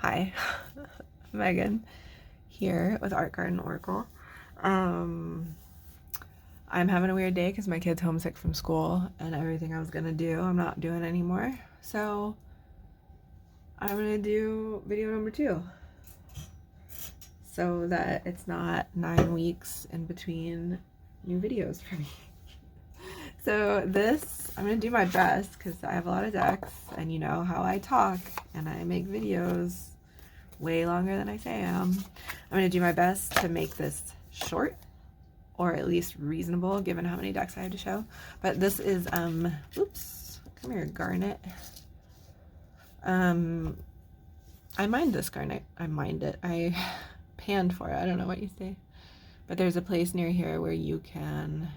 Hi, Megan here with Art Garden Oracle. I'm having a weird day because my kid's homesick from school and everything I was gonna do I'm not doing anymore. So I'm gonna do video number 2 so that it's not 9 weeks in between new videos for me. So this, I'm gonna do my best because I have a lot of decks and you know how I talk and I make videos way longer than I say I am. I'm going to do my best to make this short or at least reasonable given how many decks I have to show. But this is, oops, come here, garnet. I mined this garnet. I mined it. I panned for it. I don't know what you say. But there's a place near here where you can,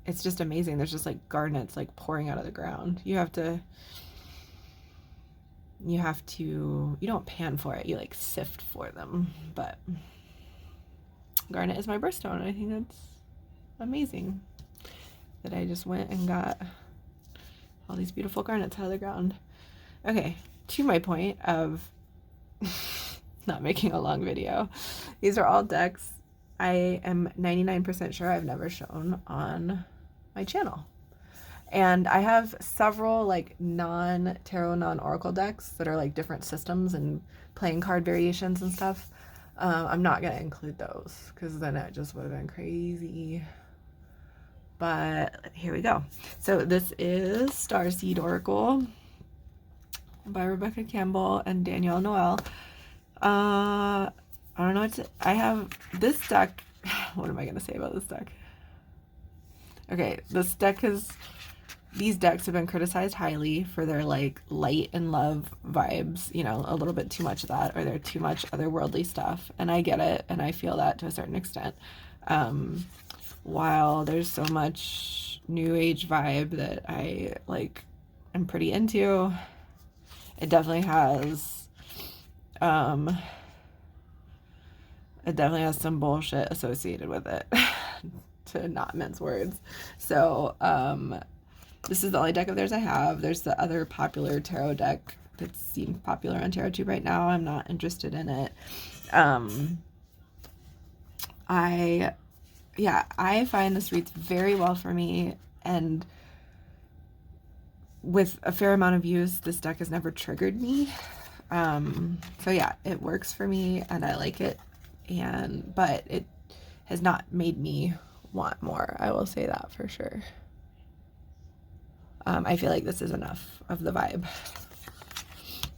it's just amazing. There's just like garnets like pouring out of the ground. You don't pan for it, you like sift for them. But garnet is my birthstone, and I think that's amazing that I just went and got all these beautiful garnets out of the ground. Okay, to my point of not making a long video, these are all decks I am 99% sure I've never shown on my channel. And I have several like non-tarot, non-oracle decks that are like different systems and playing card variations and stuff. I'm not going to include those because then it just would have been crazy. But here we go. So this is Starseed Oracle by Rebecca Campbell and Danielle Noelle. I don't know I have this deck. What am I going to say about this deck? Okay, these decks have been criticized highly for their like light and love vibes, you know, a little bit too much of that, or they're too much otherworldly stuff. And I get it, and I feel that to a certain extent. While there's so much new age vibe that I like am pretty into, it definitely has some bullshit associated with it, to not mince words. So this is the only deck of theirs I have. There's the other popular tarot deck that seems popular on TarotTube right now. I'm not interested in it. I find this reads very well for me, and with a fair amount of use, this deck has never triggered me. So yeah, it works for me and I like it, but it has not made me want more. I will say that for sure. I feel like this is enough of the vibe.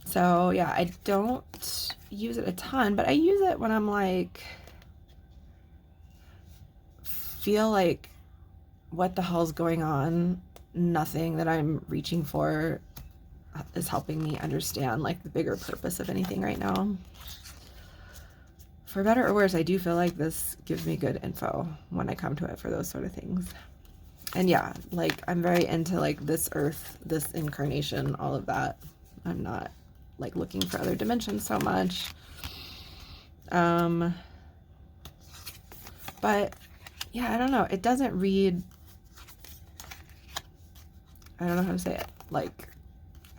So yeah, I don't use it a ton, but I use it when I'm like, feel like, what the hell's going on? Nothing that I'm reaching for is helping me understand like the bigger purpose of anything right now. For better or worse, I do feel like this gives me good info when I come to it for those sort of things. And yeah, like I'm very into like this earth, this incarnation, all of that. I'm not like looking for other dimensions so much. But yeah, I don't know. It doesn't read, I don't know how to say it. Like,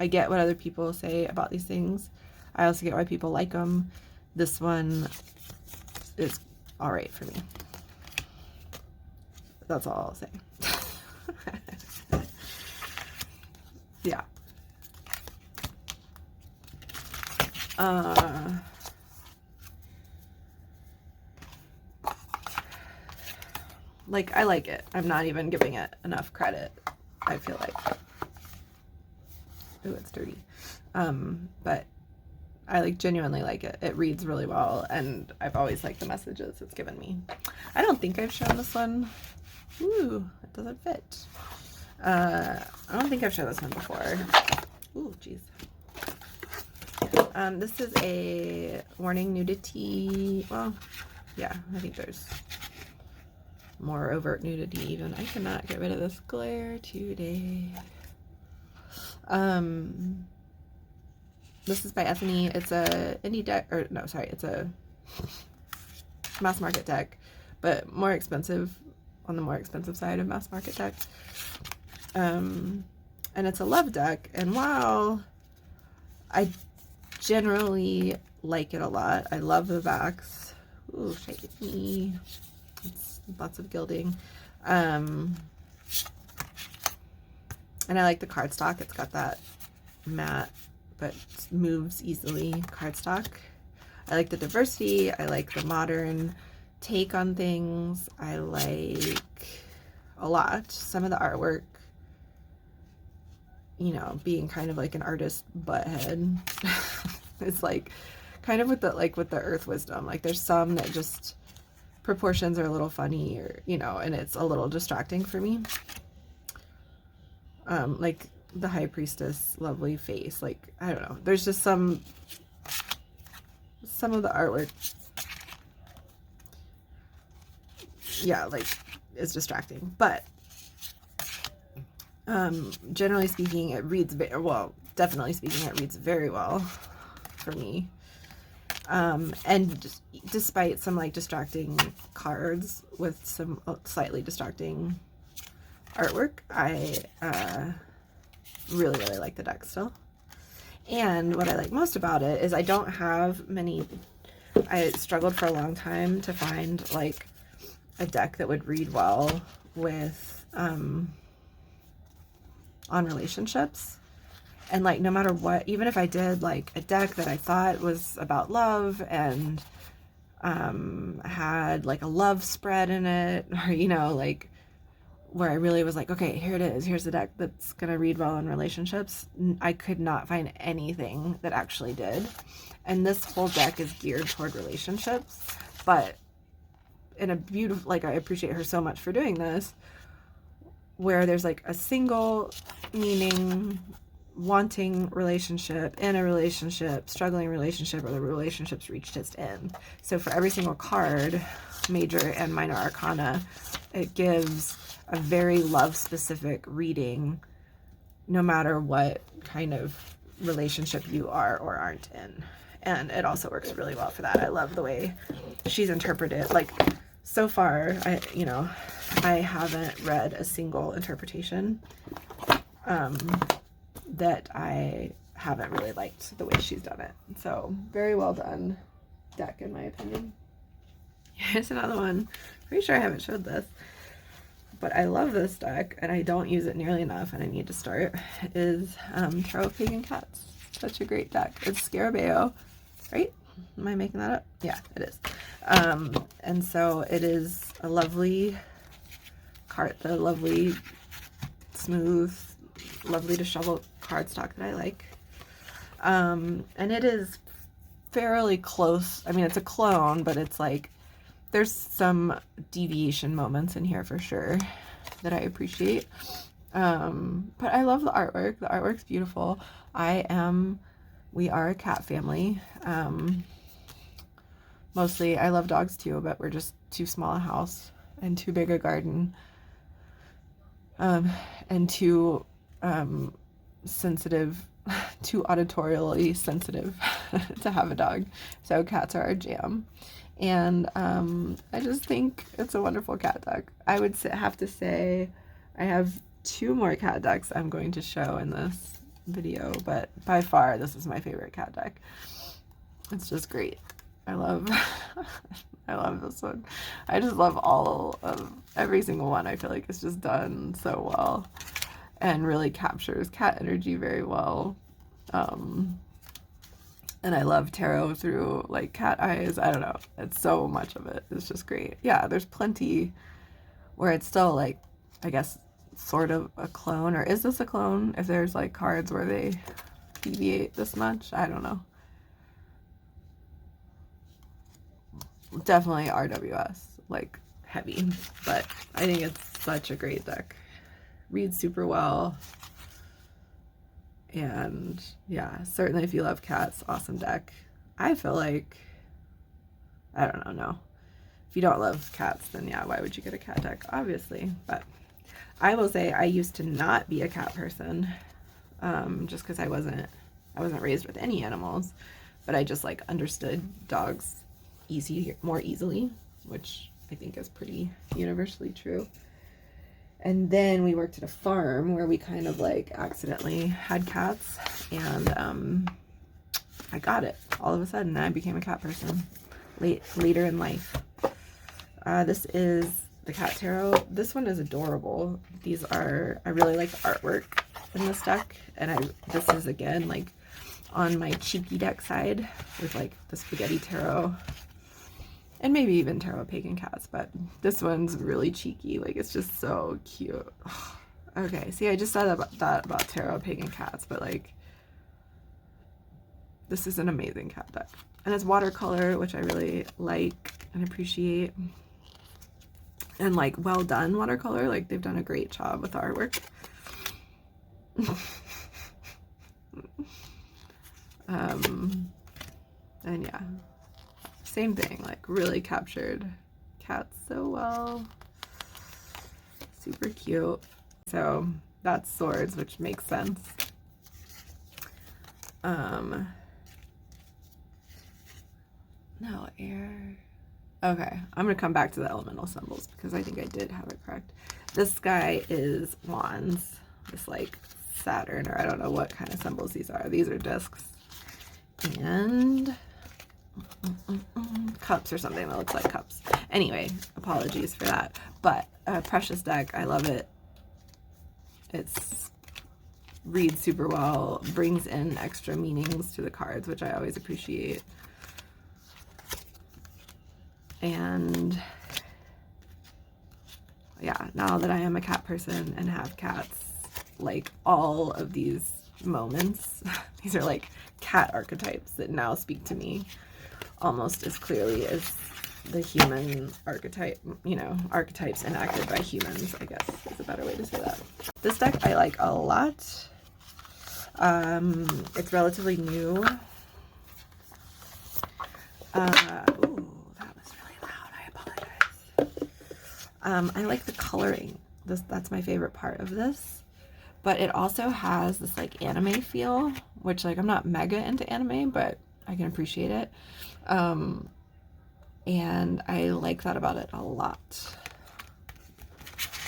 I get what other people say about these things. I also get why people like them. This one is all right for me. That's all I'll say. Yeah. Like, I like it. I'm not even giving it enough credit, I feel like. Ooh, it's dirty. But I like genuinely like it. It reads really well, and I've always liked the messages it's given me. I don't think I've shown this one. Ooh, it doesn't fit. I don't think I've shown this one before. Ooh, jeez. This is a warning nudity. Well, yeah, I think there's more overt nudity even. I cannot get rid of this glare today. This is by Ethany. It's a indie deck, or no, sorry, it's a mass market deck, but more expensive, on the more expensive side of mass market decks. And it's a love deck, and while I generally like it a lot. I love the backs. Ooh, shake me. It's lots of gilding. And I like the cardstock. It's got that matte but moves easily cardstock. I like the diversity. I like the modern take on things. I like a lot. Some of the artwork, you know, being kind of like an artist butthead. It's like kind of with the Earth Wisdom. Like there's some that just proportions are a little funny, or, you know, and it's a little distracting for me. Like the High Priestess, lovely face. Like, I don't know. There's just some of the artwork, yeah, like is distracting. But generally speaking, it reads very well. Definitely speaking, it reads very well for me. And just, despite some like distracting cards with some slightly distracting artwork, I really like the deck still. And what I like most about it is I don't have many. I struggled for a long time to find like a deck that would read well with on relationships. And like no matter what, even if I did like a deck that I thought was about love and had like a love spread in it, or, you know, like where I really was like, okay, here it is, here's the deck that's gonna read well in relationships, I could not find anything that actually did. And this whole deck is geared toward relationships, but in a beautiful, like, I appreciate her so much for doing this, where there's like a single meaning, wanting relationship, in a relationship, struggling relationship, or the relationship's reached its end. So for every single card, major and minor arcana, it gives a very love specific reading, no matter what kind of relationship you are or aren't in. And it also works really well for that. I love the way she's interpreted. Like, so far, I haven't read a single interpretation that I haven't really liked the way she's done it. So very well done deck, in my opinion. Here's another one. Pretty sure I haven't showed this, but I love this deck and I don't use it nearly enough, and I need to start. Is Tarot Pagan Cats. Such a great deck. It's Scarabeo, right? Am I making that up? Yeah, it is. And so it is a lovely card, the lovely, smooth, lovely to shovel cardstock that I like. And it is fairly close. I mean, it's a clone, but it's like, there's some deviation moments in here for sure that I appreciate. But I love the artwork. The artwork's beautiful. We are a cat family. Mostly, I love dogs too, but we're just too small a house and too big a garden. And too sensitive, too auditorially sensitive to have a dog. So cats are our jam. And I just think it's a wonderful cat deck. I would have to say I have 2 more cat decks I'm going to show in this video, but by far this is my favorite cat deck. It's just great. I love this one. I just love all of every single one. I feel like it's just done so well and really captures cat energy very well. And I love tarot through like cat eyes. I don't know. It's so much of it. It's just great. Yeah, there's plenty where it's still like, I guess, sort of a clone. Or is this a clone? If there's like cards where they deviate this much, I don't know. Definitely RWS, like heavy. But I think it's such a great deck. Reads super well. And yeah, certainly if you love cats, awesome deck. I feel like, I don't know, no. If you don't love cats, then yeah, why would you get a cat deck? Obviously. But I will say I used to not be a cat person, just because I wasn't raised with any animals, but I just like understood dogs more easily, which I think is pretty universally true. And then we worked at a farm where we kind of like accidentally had cats, and I got it all of a sudden. I became a cat person later in life. This is the Cat Tarot. This one is adorable. These are, I really like the artwork in this deck, and this is again like on my cheeky deck side with like the Spaghetti Tarot and maybe even Tarot Pagan Cats, but this one's really cheeky. Like, it's just so cute. Okay, see, I just said that about Tarot Pagan Cats, but like, this is an amazing cat deck. And it's watercolor, which I really like and appreciate. And like, well done watercolor. Like, they've done a great job with the artwork. And yeah, same thing, like really captured cats so well. Super cute. So that's swords, which makes sense. No, air. Okay, I'm gonna come back to the elemental symbols because I think I did have it correct. This guy is wands, this like Saturn, or I don't know what kind of symbols these are. These are discs. And cups or something that looks like cups. Anyway, apologies for that. But a precious deck. I love it. It's reads super well, brings in extra meanings to the cards, which I always appreciate. And yeah, now that I am a cat person and have cats, like all of these moments, these are like cat archetypes that now speak to me almost as clearly as the human archetype, you know, archetypes enacted by humans, I guess is a better way to say that. This deck I like a lot. It's relatively new. Ooh, that was really loud. I apologize. I like the coloring. That's my favorite part of this. But it also has this like anime feel, which like I'm not mega into anime, but I can appreciate it. And I like that about it a lot.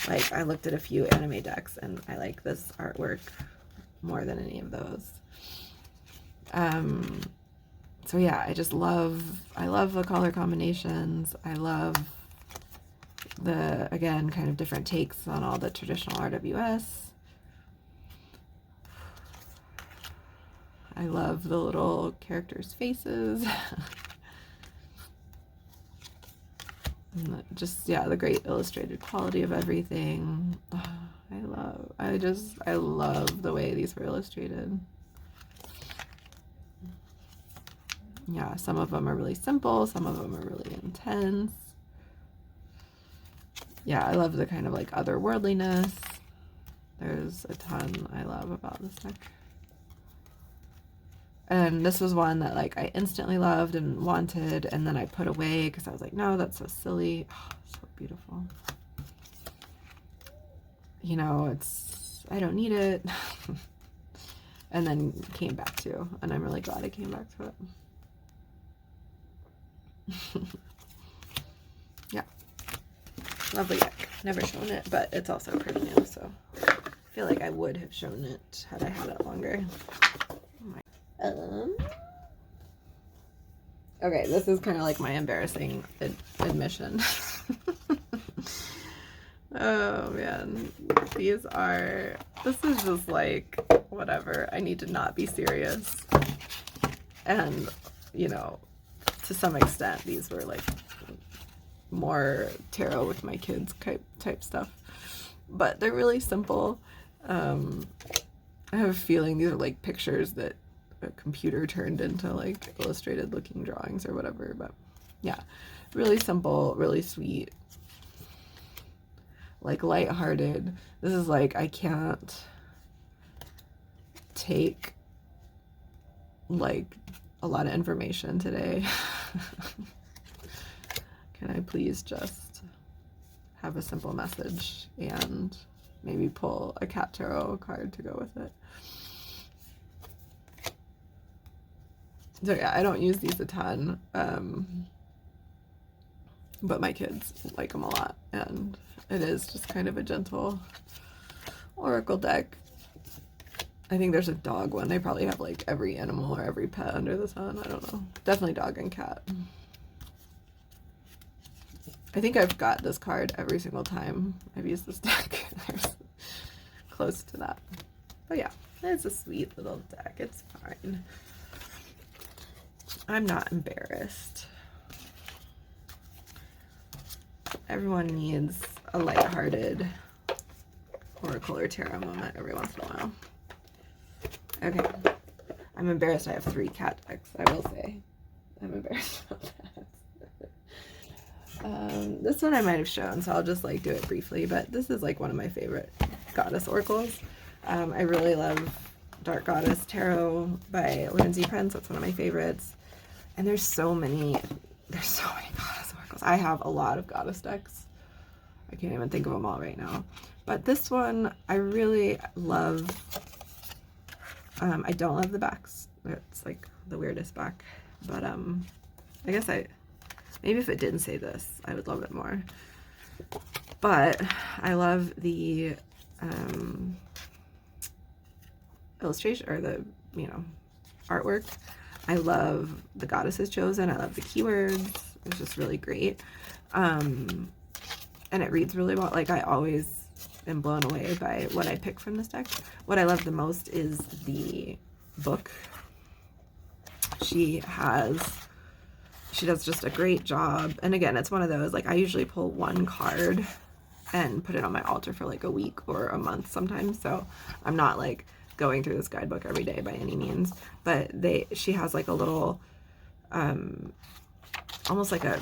Like, I looked at a few anime decks and I like this artwork more than any of those. So yeah, I love the color combinations. I love the, again, kind of different takes on all the traditional RWS. I love the little characters' faces. Just, yeah, the great illustrated quality of everything. I love the way these were illustrated. Yeah, some of them are really simple, some of them are really intense. Yeah, I love the kind of like otherworldliness. There's a ton I love about this deck. And this was one that like I instantly loved and wanted, and then I put away because I was like, no, that's so silly. Oh, so beautiful. You know, I don't need it. And then came back to, and I'm really glad I came back to it. Yeah. Lovely deck. Never shown it, but it's also pretty new, so I feel like I would have shown it had I had it longer. Okay, this is kind of like my embarrassing admission. Oh man, this is just like, whatever. I need to not be serious. And, you know, to some extent, these were like more tarot with my kids type stuff. But they're really simple. I have a feeling these are like pictures that a computer turned into like illustrated looking drawings or whatever, but yeah, really simple, really sweet, like lighthearted. This is like, I can't take like a lot of information today. Can I please just have a simple message and maybe pull a cat tarot card to go with it? So yeah, I don't use these a ton, but my kids like them a lot, and it is just kind of a gentle oracle deck. I think there's a dog one. They probably have like every animal or every pet under the sun. I don't know. Definitely dog and cat. I think I've got this card every single time I've used this deck. There's close to that. But yeah, it's a sweet little deck. It's fine. I'm not embarrassed. Everyone needs a lighthearted Oracle or Tarot moment every once in a while. Okay. I'm embarrassed I have 3 cat decks, I will say. I'm embarrassed about that. This one I might have shown, so I'll just like do it briefly, but this is like one of my favorite goddess oracles. I really love Dark Goddess Tarot by Lindsay Prince. That's one of my favorites. And there's so many goddess oracles. I have a lot of goddess decks. I can't even think of them all right now. But this one I really love. I don't love the backs. It's like the weirdest back. But I guess maybe if it didn't say this, I would love it more. But I love the illustration, or the, you know, artwork. I love the goddesses chosen. I love the keywords. It's just really great. And it reads really well. Like, I always am blown away by what I pick from this deck. What I love the most is the book. She does just a great job. And again, it's one of those, like, I usually pull one card and put it on my altar for like a week or a month sometimes. So I'm not like going through this guidebook every day by any means, but she has like a little, almost like a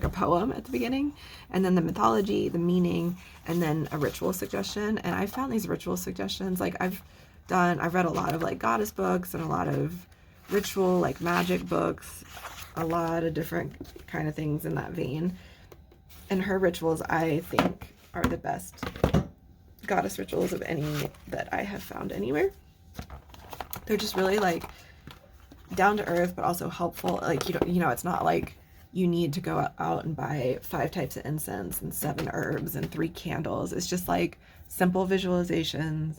poem at the beginning, and then the mythology, the meaning, and then a ritual suggestion. And I found these ritual suggestions, like I've read a lot of like goddess books and a lot of ritual, like magic books, a lot of different kind of things in that vein. And her rituals, I think, are the best goddess rituals of any that I have found anywhere. They're just really like down to earth, but also helpful. Like, you know, it's not like you need to go out and buy 5 types of incense and 7 herbs and 3 candles. It's just like simple visualizations,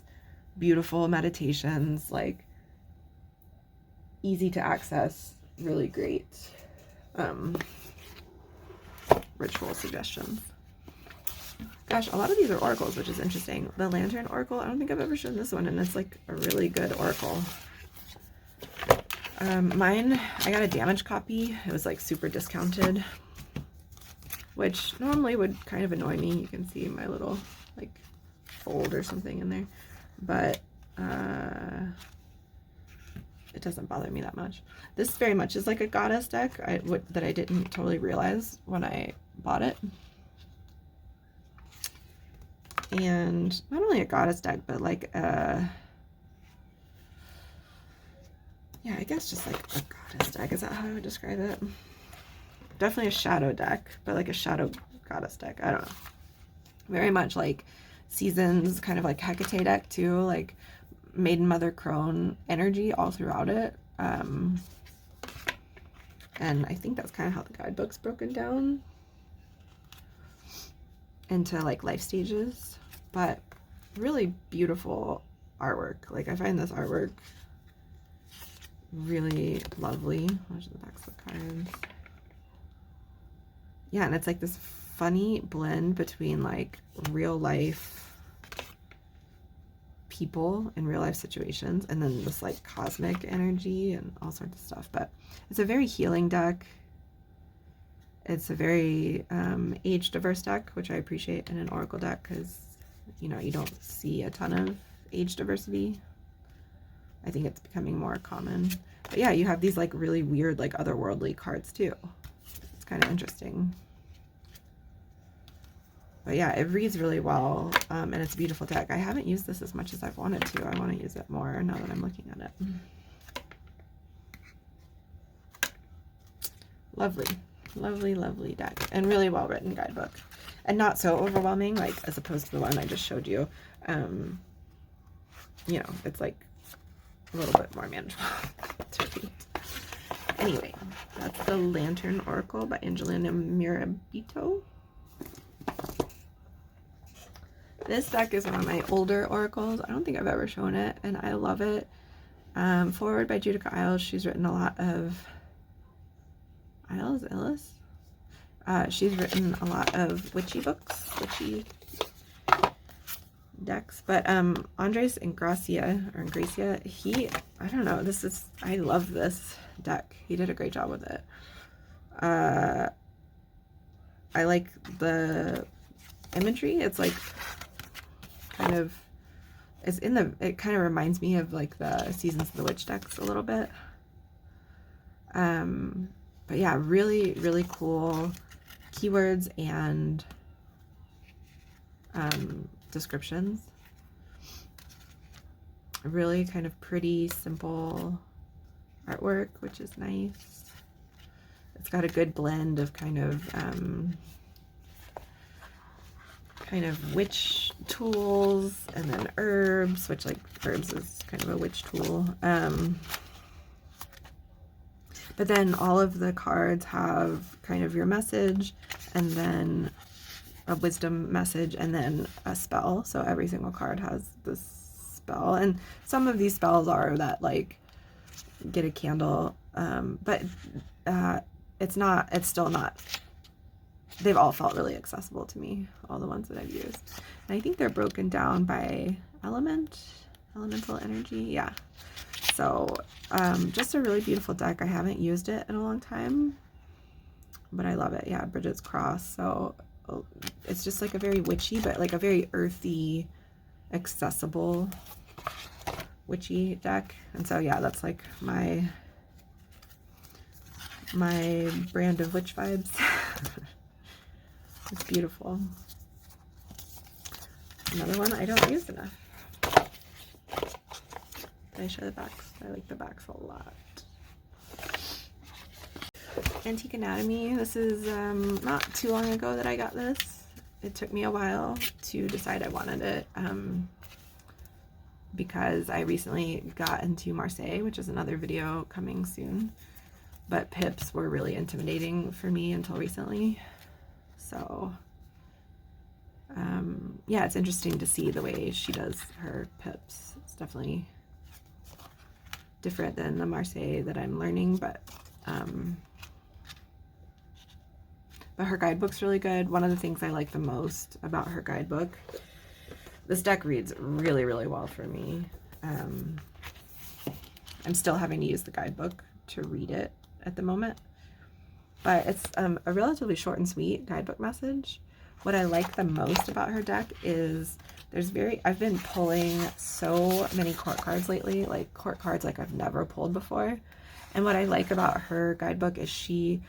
beautiful meditations, like easy to access, really great ritual suggestions. Gosh, a lot of these are oracles, which is interesting. The Lantern Oracle, I don't think I've ever shown this one, and it's like a really good oracle. Mine, I got a damaged copy. It was like super discounted, which normally would kind of annoy me. You can see my little like fold or something in there, but it doesn't bother me that much. This very much is like a goddess deck that I didn't totally realize when I bought it. And not only a goddess deck, but like yeah, I guess just like a goddess deck. Is that how I would describe it? Definitely a shadow deck, but like a shadow goddess deck. I don't know. Very much like Seasons, kind of like Hecate deck too, like Maiden Mother Crone energy all throughout it. And I think that's kind of how the guidebook's broken down into like life stages, but really beautiful artwork. Like, I find this artwork really lovely. Watch the backs of the cards. Yeah, and it's like this funny blend between like real life people in real life situations and then this like cosmic energy and all sorts of stuff. But it's a very healing deck. It's a very age diverse deck, which I appreciate in an oracle deck, because, you know, you don't see a ton of age diversity. I think it's becoming more common. But yeah, you have these like really weird, like otherworldly cards too. It's kind of interesting. But yeah, it reads really well, and it's a beautiful deck. I haven't used this as much as I've wanted to. I want to use it more now that I'm looking at it. Lovely, lovely, lovely deck, and really well written guidebook, and not so overwhelming, like as opposed to the one I just showed you. You know, it's like a little bit more manageable to read. Anyway, that's the Lantern Oracle by Angelina Mirabito. This deck is one of my older oracles. I don't think I've ever shown it, and I love it. Forward by Judica Isles. She's written a lot of Illis. She's written a lot of witchy books, witchy decks. But Andres Ingracia, I don't know, I love this deck. He did a great job with it. I like the imagery. It's like kind of, it kind of reminds me of like the Seasons of the Witch decks a little bit. But yeah, really, really cool keywords and descriptions. Really kind of pretty, simple artwork, which is nice. It's got a good blend of kind of witch tools and then herbs, which like herbs is kind of a witch tool. But then all of the cards have kind of your message and then a wisdom message and then a spell. So every single card has this spell. And some of these spells are that like get a candle, but it's still not, they've all felt really accessible to me, all the ones that I've used. And I think they're broken down by elemental energy. Yeah. So just a really beautiful deck. I haven't used it in a long time, but I love it. Yeah, Bridget's Cross. So it's just like a very witchy, but like a very earthy, accessible witchy deck. And so yeah, that's like my brand of witch vibes. It's beautiful. Another one I don't use enough. Did I show the backs? I like the backs a lot. Antique Anatomy. This is not too long ago that I got this. It took me a while to decide I wanted it because I recently got into Marseille, which is another video coming soon. But pips were really intimidating for me until recently. So yeah, it's interesting to see the way she does her pips. It's definitely different than the Marseille that I'm learning, but her guidebook's really good. One of the things I like the most about her guidebook, this deck reads really, really well for me. I'm still having to use the guidebook to read it at the moment, but it's a relatively short and sweet guidebook message. What I like the most about her deck is I've been pulling so many court cards lately, like court cards like I've never pulled before. And what I like about her guidebook is she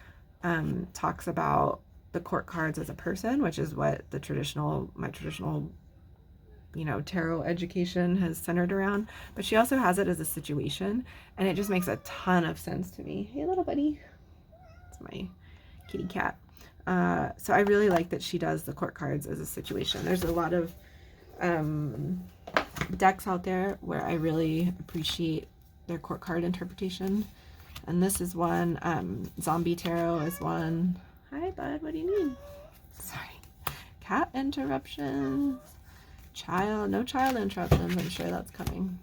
talks about the court cards as a person, which is what my traditional, tarot education has centered around. But she also has it as a situation, and it just makes a ton of sense to me. Hey, little buddy. It's my kitty cat. So I really like that she does the court cards as a situation. There's a lot of decks out there where I really appreciate their court card interpretation. And this is one. Zombie Tarot is one. Hi, bud. What do you need? Sorry. Cat interruptions. No child interruptions. I'm sure that's coming.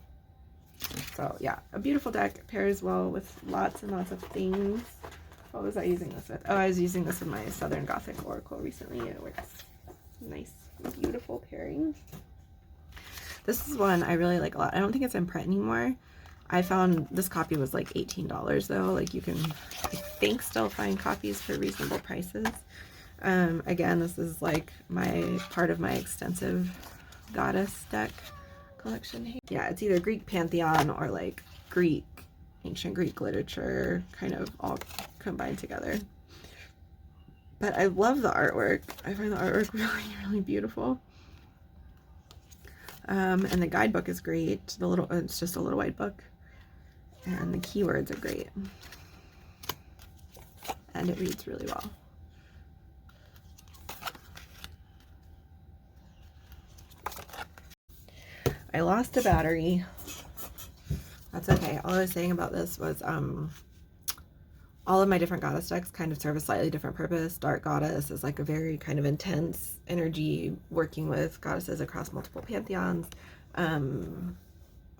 So yeah, a beautiful deck. Pairs well with lots and lots of things. What was I using this with? Oh, I was using this with my Southern Gothic Oracle recently. It works nice, beautiful pairing. This is one I really like a lot. I don't think it's in print anymore. I found this copy was like $18 though. Like you can, I think, still find copies for reasonable prices. Again, this is like part of my extensive goddess deck collection. Yeah, it's either Greek pantheon or like ancient Greek literature, kind of all combined together. But I love the artwork. I find the artwork really, really beautiful. And the guidebook is great. It's just a little white book. And the keywords are great. And it reads really well. I lost a battery. That's okay. All I was saying about this was all of my different goddess decks kind of serve a slightly different purpose. Dark Goddess is like a very kind of intense energy working with goddesses across multiple pantheons.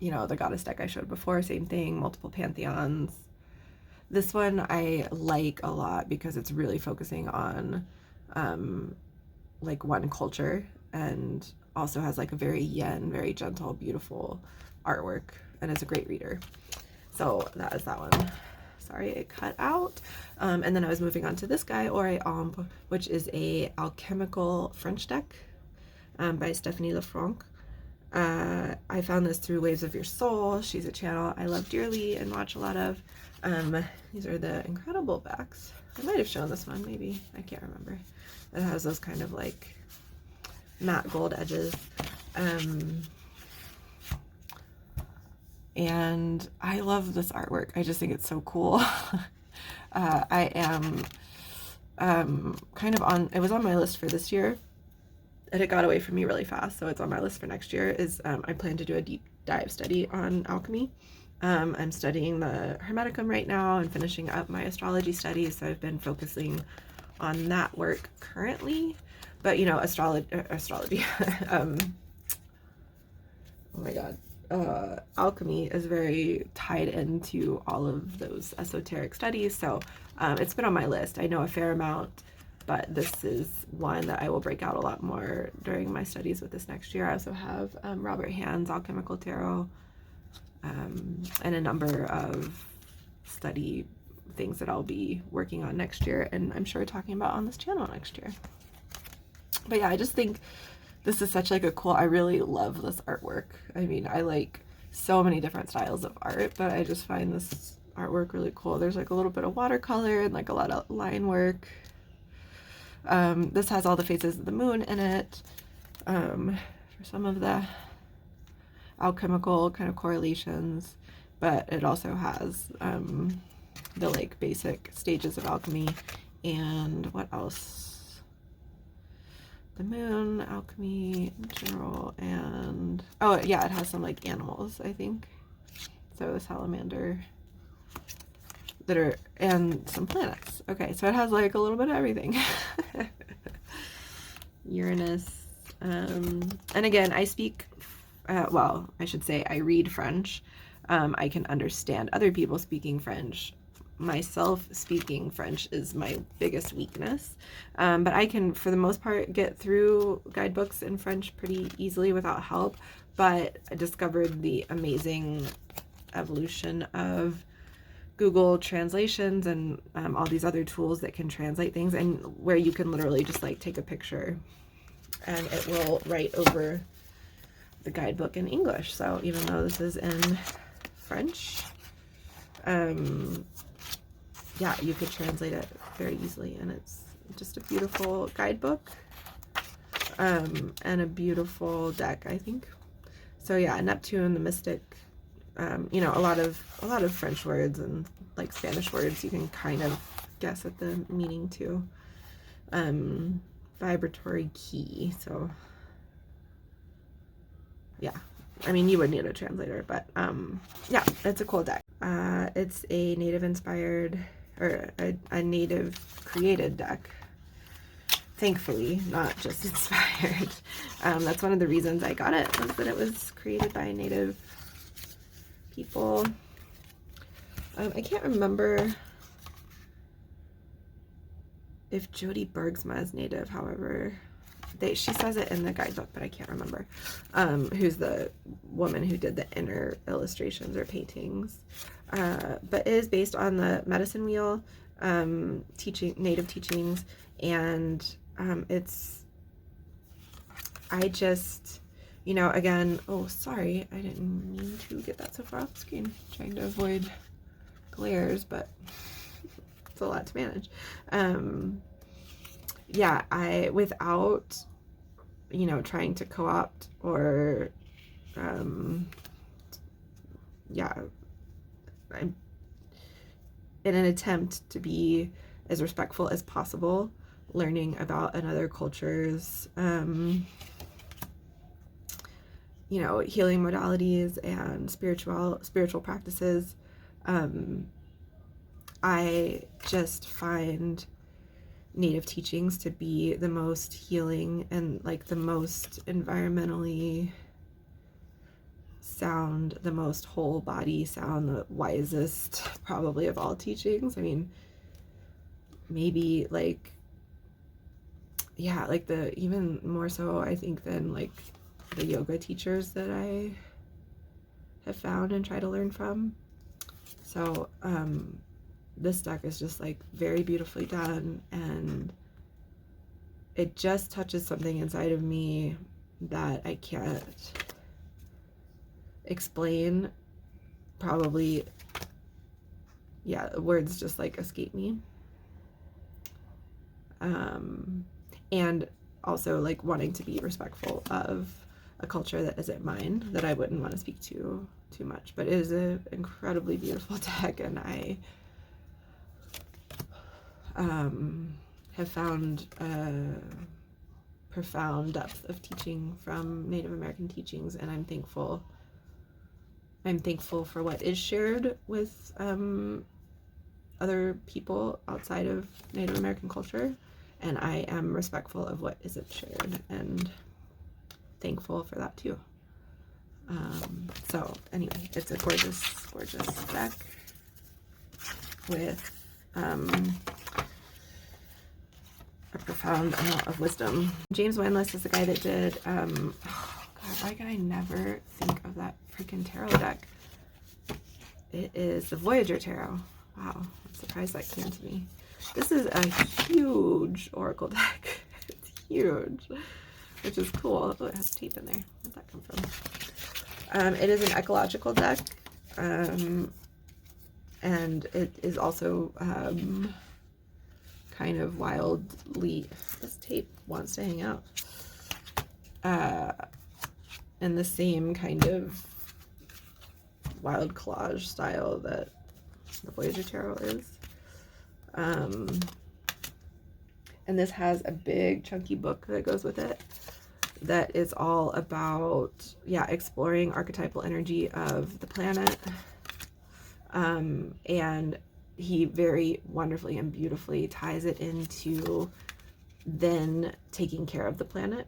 You know, the goddess deck I showed before, same thing, multiple pantheons. This one I like a lot because it's really focusing on like one culture, and also has like a very yin, very gentle, beautiful artwork, and is a great reader. So that is that one. Sorry, it cut out. And then I was moving on to this guy, Ombre, which is a alchemical French deck by Stephanie Lefranc. I found this through Waves of Your Soul. She's a channel I love dearly and watch a lot of. These are the incredible backs. I might have shown this one, maybe. I can't remember. It has those kind of like matte gold edges. And I love this artwork. I just think it's so cool. I am kind of on, it was on my list for this year, and it got away from me really fast, so it's on my list for next year, is I plan to do a deep dive study on alchemy. I'm studying the Hermeticum right now and finishing up my astrology studies, so I've been focusing on that work currently. But, you know, astrology, oh my god, alchemy is very tied into all of those esoteric studies, so it's been on my list. I know a fair amount, but this is one that I will break out a lot more during my studies with this next year. I also have Robert Hand's Alchemical Tarot, and a number of study things that I'll be working on next year, and I'm sure talking about on this channel next year. But yeah, I just think this is such like a cool, I really love this artwork. I mean, I like so many different styles of art, but I just find this artwork really cool. There's like a little bit of watercolor and like a lot of line work. This has all the phases of the moon in it, for some of the alchemical kind of correlations, but it also has the like basic stages of alchemy. And what else? The moon, alchemy in general, and oh yeah, it has some like animals, I think. So the salamander that are, and some planets. Okay, so it has like a little bit of everything. Uranus, and again, I speak, well, I should say I read French. I can understand other people speaking French. Myself speaking French is my biggest weakness, but I can, for the most part, get through guidebooks in French pretty easily without help. But I discovered the amazing evolution of Google translations and all these other tools that can translate things, and where you can literally just like take a picture and it will write over the guidebook in English. So even though this is in French, yeah, you could translate it very easily, and it's just a beautiful guidebook, and a beautiful deck, I think. So yeah, Neptune, the Mystic, you know, a lot of French words and like Spanish words you can kind of guess at the meaning too. Vibratory key, so yeah, I mean, you would need a translator, but yeah, it's a cool deck. It's a native inspired, or a native created deck, thankfully, not just inspired. That's one of the reasons I got it, was that it was created by native people. I can't remember if Jody Bergsma is native, however, she says it in the guidebook, but I can't remember who's the woman who did the inner illustrations or paintings. But it is based on the medicine wheel, native teachings, and I just, you know, again, oh, sorry, I didn't mean to get that so far off the screen, trying to avoid glares, but it's a lot to manage. Yeah, without, you know, trying to co-opt or, yeah, I'm in an attempt to be as respectful as possible, learning about another culture's, you know, healing modalities and spiritual practices. I just find Native teachings to be the most healing and like the most environmentally sound, the most whole body sound, the wisest probably of all teachings. I mean, maybe like, yeah, like the even more so I think than like the yoga teachers that I have found and try to learn from. So this deck is just like very beautifully done, and it just touches something inside of me that I can't explain. Probably, yeah, words just like escape me. And also like wanting to be respectful of a culture that isn't mine, that I wouldn't want to speak to too much. But it is an incredibly beautiful deck, and I have found a profound depth of teaching from Native American teachings, and I'm thankful for what is shared with other people outside of Native American culture, and I am respectful of what isn't shared and thankful for that too. So anyway, it's a gorgeous deck with a profound amount of wisdom. James Wendlis is the guy that did, oh God, why can I never think of that freaking tarot deck? It is the Voyager Tarot. Wow, I'm surprised that came to me. This is a huge oracle deck. It's huge, which is cool. Oh, it has tape in there. Where'd that come from? It is an ecological deck, and it is also kind of wildly, this tape wants to hang out, in the same kind of wild collage style that the Voyager Tarot is. And this has a big chunky book that goes with it that is all about, yeah, exploring archetypal energy of the planet. And he very wonderfully and beautifully ties it into then taking care of the planet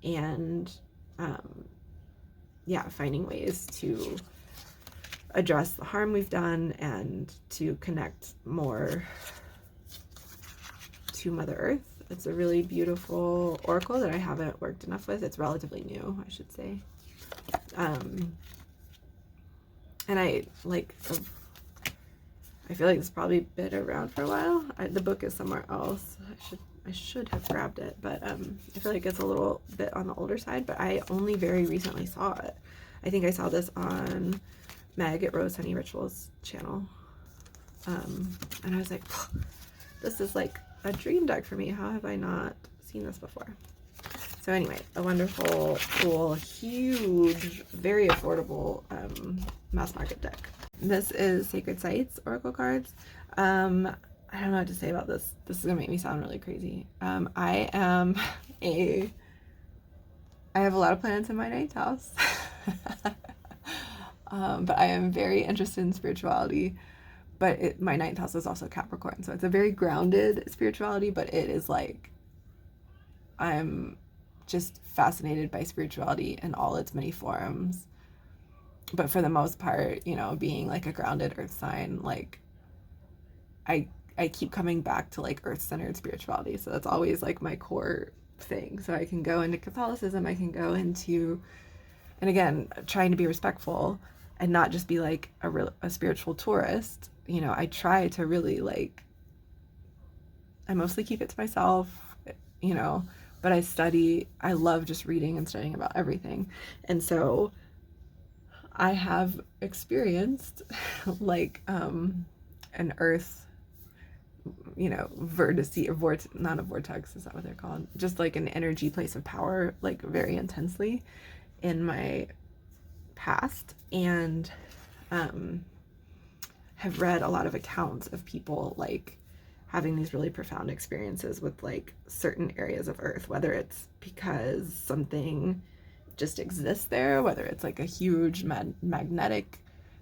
and yeah, finding ways to address the harm we've done and to connect more to Mother Earth. It's a really beautiful oracle that I haven't worked enough with. It's relatively new, I should say. And I like, I feel like it's probably been around for a while. The book is somewhere else. I should have grabbed it, but I feel like it's a little bit on the older side, but I only very recently saw it. I think I saw this on Meg at Rose Honey Rituals channel. And I was like, this is like a dream deck for me. How have I not seen this before? So anyway, a wonderful, cool, huge, very affordable mass market deck. This is Sacred Sites Oracle cards. I don't know what to say about this. This is gonna make me sound really crazy. I have a lot of planets in my ninth house. But I am very interested in spirituality, but my ninth house is also Capricorn, so it's a very grounded spirituality, but it is like, I'm just fascinated by spirituality in all its many forms, but for the most part, you know, being like a grounded earth sign, like I keep coming back to like earth-centered spirituality, so that's always like my core thing. So I can go into Catholicism, I can go into, and again, trying to be respectful and not just be like a spiritual tourist. You know, I try to really like, I mostly keep it to myself, you know, but I love just reading and studying about everything. And so I have experienced like an earth, you know, not a vortex, is that what they're called? Just like an energy place of power, like very intensely in my past, and have read a lot of accounts of people like having these really profound experiences with like certain areas of earth, whether it's because something just exists there, whether it's like a huge magnetic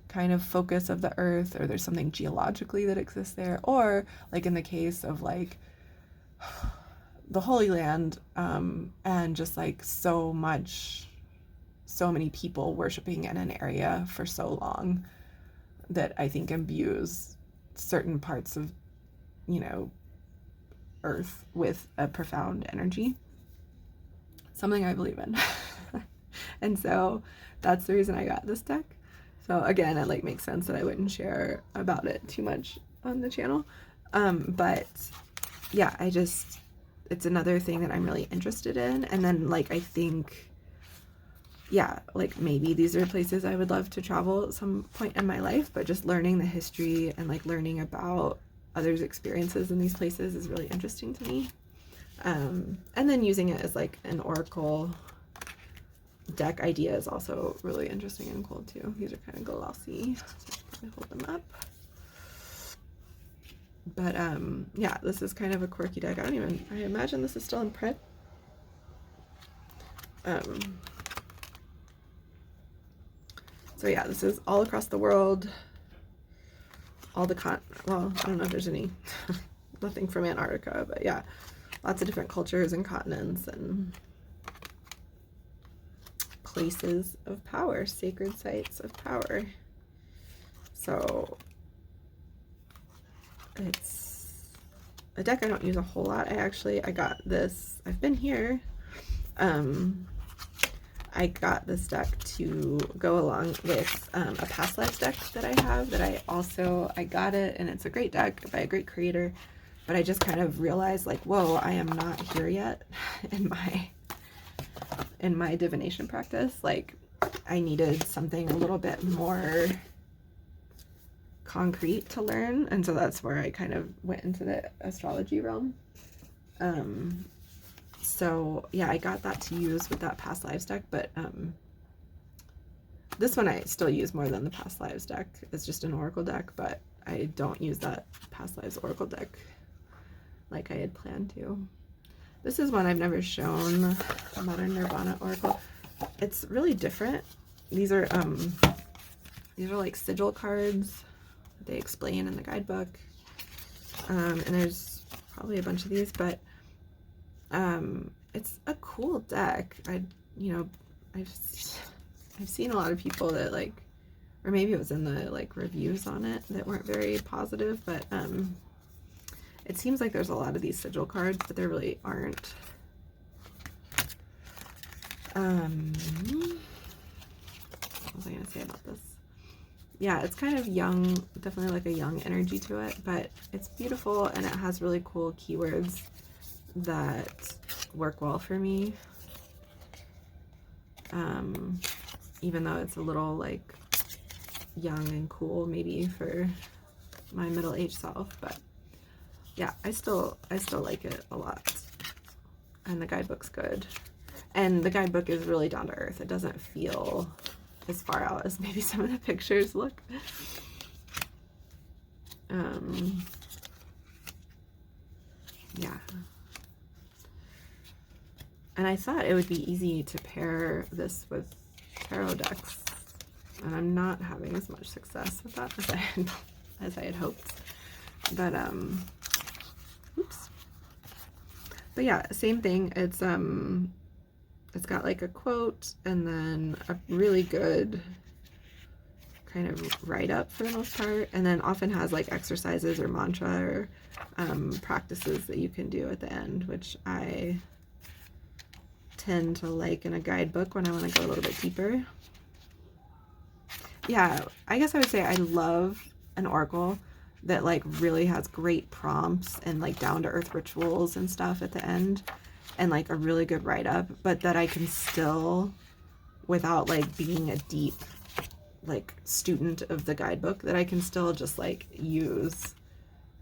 kind of focus of the earth, or there's something geologically that exists there, or like in the case of like the Holy Land, and just like so many people worshiping in an area for so long that I think imbues certain parts of, you know, earth with a profound energy. Something I believe in. And so that's the reason I got this deck. So again, it like makes sense that I wouldn't share about it too much on the channel. But yeah, it's another thing that I'm really interested in. And then like, I think, yeah, like maybe these are places I would love to travel at some point in my life, but just learning the history and like learning about others' experiences in these places is really interesting to me. And then using it as like an oracle deck idea is also really interesting and cool too. These are kind of glossy, so I hold them up. But yeah, this is kind of a quirky deck. I imagine this is still in print. So yeah, this is all across the world. All the well, I don't know if there's any, nothing from Antarctica, but yeah, lots of different cultures and continents and places of power, sacred sites of power. So it's a deck I don't use a whole lot. I got this, I've been here. I got this deck to go along with a past lives deck that I have that I got it, and it's a great deck by a great creator, but I just kind of realized like, whoa, I am not here yet in my divination practice. Like I needed something a little bit more concrete to learn, and so that's where I kind of went into the astrology realm. So yeah, I got that to use with that past lives deck, but this one I still use more than the past lives deck. It's just an oracle deck, but I don't use that past lives oracle deck like I had planned to. This is one I've never shown, the Modern Nirvana Oracle. It's really different. These are like sigil cards that they explain in the guidebook. And there's probably a bunch of these, but it's a cool deck. I've seen a lot of people that like, or maybe it was in the like reviews on it that weren't very positive, but it seems like there's a lot of these sigil cards, but there really aren't. What was I gonna say about this? Yeah, it's kind of young, definitely like a young energy to it, but it's beautiful and it has really cool keywords that work well for me. Even though it's a little like young and cool maybe for my middle-aged self, but yeah, I still like it a lot. And the guidebook's good. And the guidebook is really down to earth. It doesn't feel as far out as maybe some of the pictures look. Yeah. And I thought it would be easy to pair this with tarot decks, and I'm not having as much success with that as I had hoped. But oops. But yeah, same thing. It's got like a quote and then a really good kind of write-up for the most part, and then often has like exercises or mantra or practices that you can do at the end, which I tend to like in a guidebook when I want to go a little bit deeper. Yeah, I guess I would say I love an oracle that like really has great prompts and like down-to-earth rituals and stuff at the end, and like a really good write-up, but that I can still, without like being a deep like student of the guidebook, that I can still just like use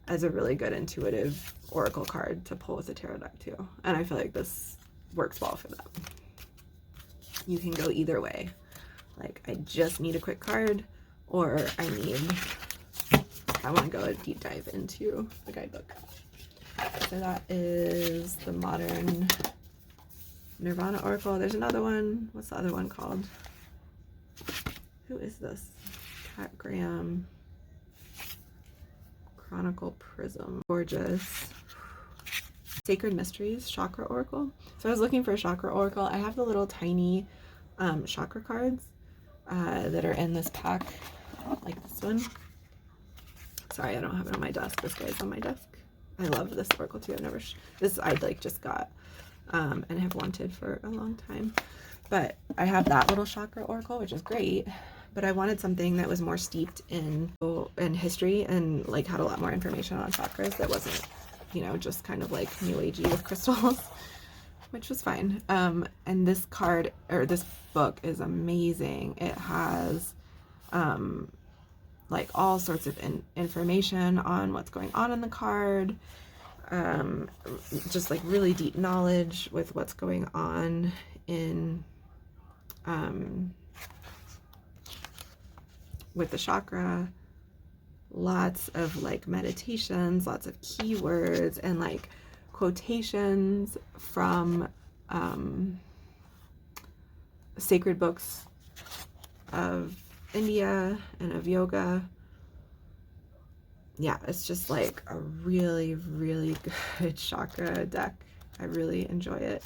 as a really good intuitive oracle card to pull with a tarot deck too. And I feel like this works well for that. You can go either way. Like, I just need a quick card, or I want to go a deep dive into the guidebook. So that is the Modern Nirvana Oracle. There's another one. What's the other one called? Who is this? Pat Graham Chronicle Prism. Gorgeous. Sacred Mysteries Chakra Oracle. So I was looking for a Chakra Oracle. I have the little tiny chakra cards that are in this pack, like this one. Sorry, I don't have it on my desk. This guy's on my desk. I love this oracle too. I've never this I like just got and have wanted for a long time. But I have that little Chakra Oracle, which is great. But I wanted something that was more steeped in history and like had a lot more information on chakras that wasn't, you know, just kind of like new agey with crystals, which was fine. And this card, or this book, is amazing. It has like all sorts of information on what's going on in the card, just like really deep knowledge with what's going on in with the chakra. Lots of like meditations, lots of keywords, and like quotations from sacred books of India and of yoga. Yeah, it's just like a really, really good chakra deck. I really enjoy it.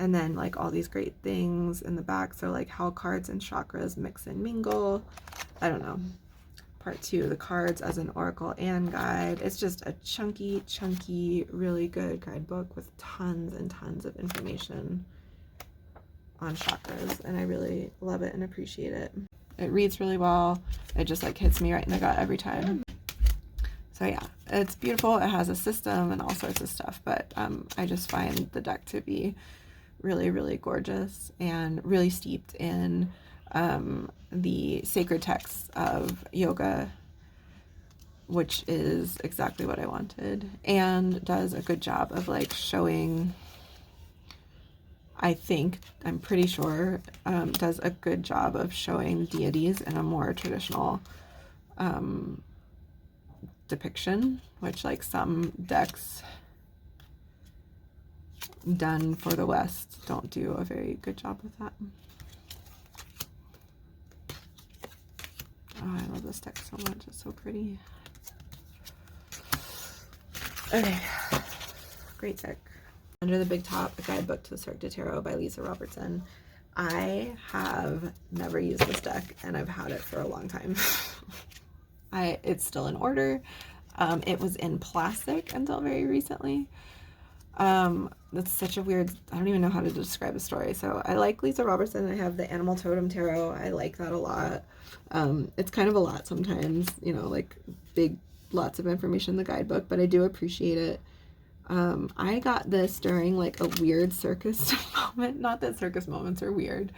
And then like all these great things in the back. So like how cards and chakras mix and mingle. I don't know. Part 2, the cards as an oracle and guide. It's just a chunky, really good guidebook with tons and tons of information on chakras. And I really love it and appreciate it. It reads really well. It just like hits me right in the gut every time. So yeah, it's beautiful. It has a system and all sorts of stuff, but I just find the deck to be really, really gorgeous and really steeped in the sacred texts of yoga, which is exactly what I wanted, and does a good job of like showing, I'm pretty sure, does a good job of showing deities in a more traditional depiction, which like some decks done for the West don't do a very good job with that. Oh, I love this deck so much. It's so pretty. Okay, great deck. Under the Big Top, a guidebook to the Cirque du Tarot by Leeza Robertson. I have never used this deck and I've had it for a long time. It's still in order. It was in plastic until very recently. That's such a weird, I don't even know how to describe the story. So I like Leeza Robertson. I have the Animal Totem Tarot. I like that a lot. It's kind of a lot sometimes, you know, like lots of information in the guidebook, but I do appreciate it. I got this during like a weird circus moment. Not that circus moments are weird.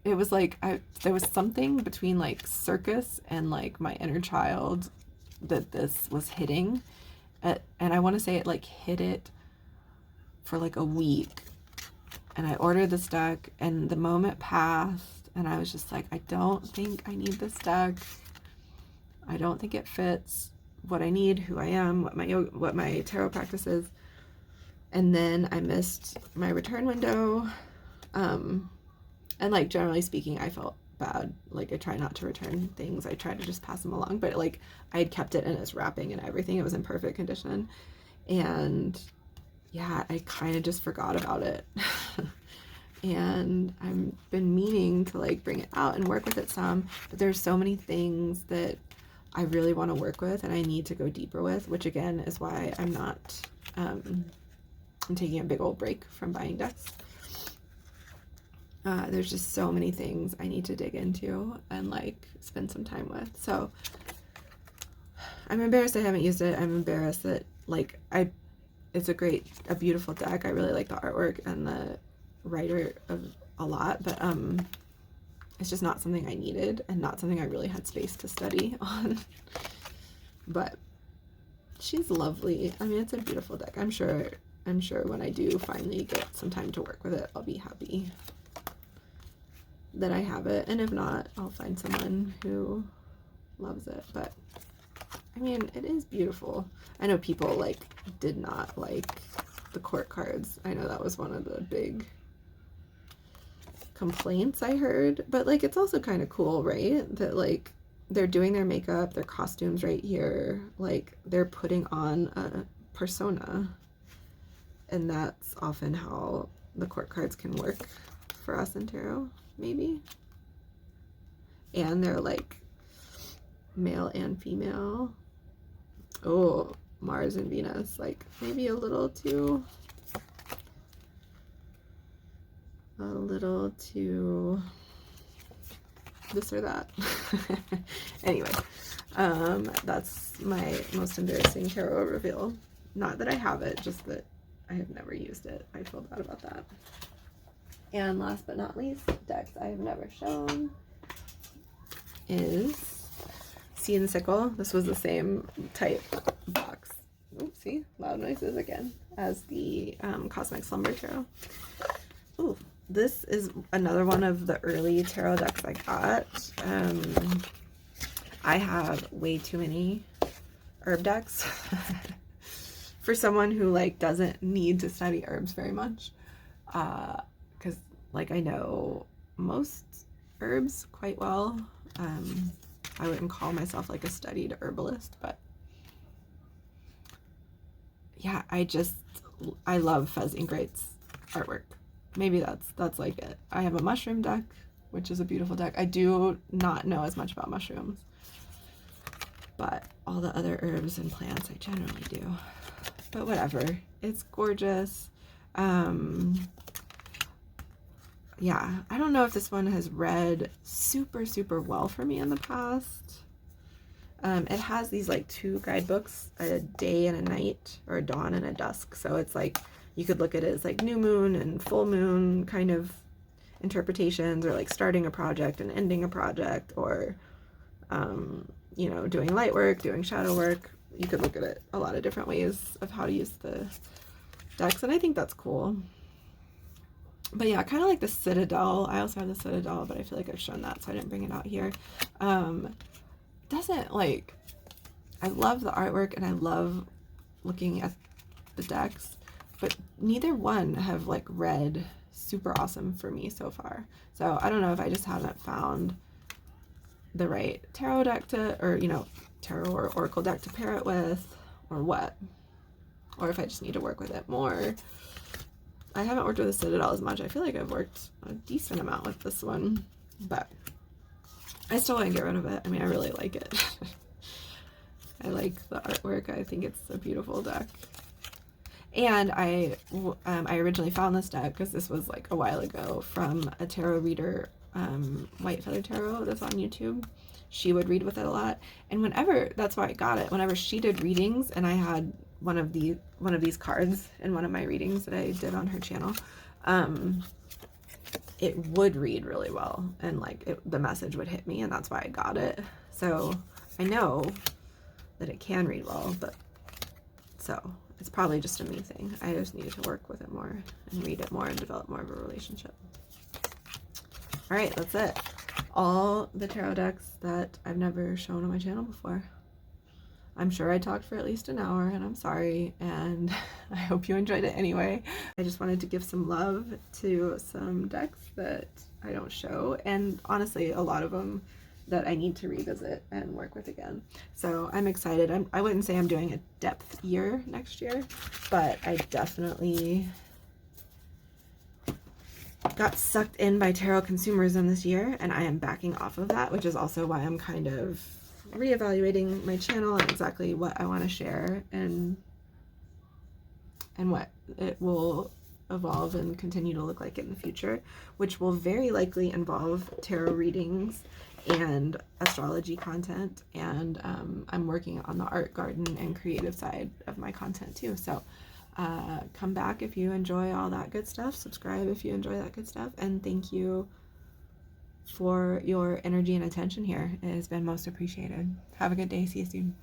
It was like, there was something between like circus and like my inner child that this was hitting. And I want to say it like hit it for like a week. And I ordered this deck and the moment passed and I was just like, I don't think I need this deck. I don't think it fits what I need, who I am, what my tarot practice is. And then I missed my return window. And like generally speaking, I felt bad. Like I try not to return things. I try to just pass them along, but like I had kept it in its wrapping and everything. It was in perfect condition. And yeah, I kind of just forgot about it. And I've been meaning to like bring it out and work with it some, but there's so many things that I really want to work with and I need to go deeper with, which again is why I'm not, I'm taking a big old break from buying decks. There's just so many things I need to dig into and like spend some time with. So I'm embarrassed I haven't used it. I'm embarrassed that like it's a beautiful deck. I really like the artwork and the writer of a lot, but it's just not something I needed and not something I really had space to study on. But she's lovely. I mean, it's a beautiful deck. I'm sure when I do finally get some time to work with it, I'll be happy that I have it. And if not, I'll find someone who loves it. But I mean, it is beautiful. I know people like did not like the court cards. I know that was one of the big complaints I heard, but like it's also kind of cool, right? That like they're doing their makeup, their costumes right here, like they're putting on a persona, and that's often how the court cards can work for us in tarot, maybe. And they're like male and female. Oh, Mars and Venus, like maybe a little too this or that. Anyway, that's my most embarrassing tarot reveal. Not that I have it, just that I have never used it. I feel bad about that. And last but not least, decks I have never shown is See and Sickle. This was the same type box. Oopsie, loud noises again, as the Cosmic Slumber Tarot. Ooh, this is another one of the early tarot decks I got. I have way too many herb decks for someone who like doesn't need to study herbs very much, because like I know most herbs quite well. I wouldn't call myself like a studied herbalist, but yeah, I love Fez Ingrate's artwork. Maybe that's like it. I have a mushroom deck, which is a beautiful deck. I do not know as much about mushrooms, but all the other herbs and plants I generally do. But whatever, it's gorgeous. Yeah, I don't know if this one has read super well for me in the past. It has these like 2 guidebooks, a day and a night, or a dawn and a dusk. So it's like, you could look at it as like new moon and full moon kind of interpretations, or like starting a project and ending a project, or, you know, doing light work, doing shadow work. You could look at it a lot of different ways of how to use the decks, and I think that's cool. But yeah, kind of like the Citadel. I also have the Citadel, but I feel like I've shown that, so I didn't bring it out here. Doesn't like, I love the artwork and I love looking at the decks, but neither one have like read super awesome for me so far. So I don't know if I just haven't found the right tarot deck to, or you know, tarot or oracle deck to pair it with, or what, or if I just need to work with it more. I haven't worked with the Citadel as much. I feel like I've worked a decent amount with this one, but I still wouldn't get rid of it. I mean, I really like it. I like the artwork. I think it's a beautiful deck. And I originally found this deck because this was like a while ago from a tarot reader, White Feather Tarot, that's on YouTube. She would read with it a lot, and whenever, that's why I got it, whenever she did readings and I had one of these cards in one of my readings that I did on her channel, it would read really well, and like the message would hit me, and that's why I got it. So I know that it can read well, but so it's probably just a me thing. I just needed to work with it more and read it more and develop more of a relationship. All right, that's it. All the tarot decks that I've never shown on my channel before. I'm sure I talked for at least an hour, and I'm sorry, and I hope you enjoyed it anyway. I just wanted to give some love to some decks that I don't show, and honestly, a lot of them that I need to revisit and work with again. So I'm excited. I wouldn't say I'm doing a depth year next year, but I definitely got sucked in by tarot consumerism this year, and I am backing off of that, which is also why I'm kind of reevaluating my channel and exactly what I want to share, and what it will evolve and continue to look like in the future, which will very likely involve tarot readings and astrology content, and I'm working on the art garden and creative side of my content too. So come back if you enjoy all that good stuff, subscribe if you enjoy that good stuff, and thank you for your energy and attention here. It has been most appreciated. Have a good day. See you soon.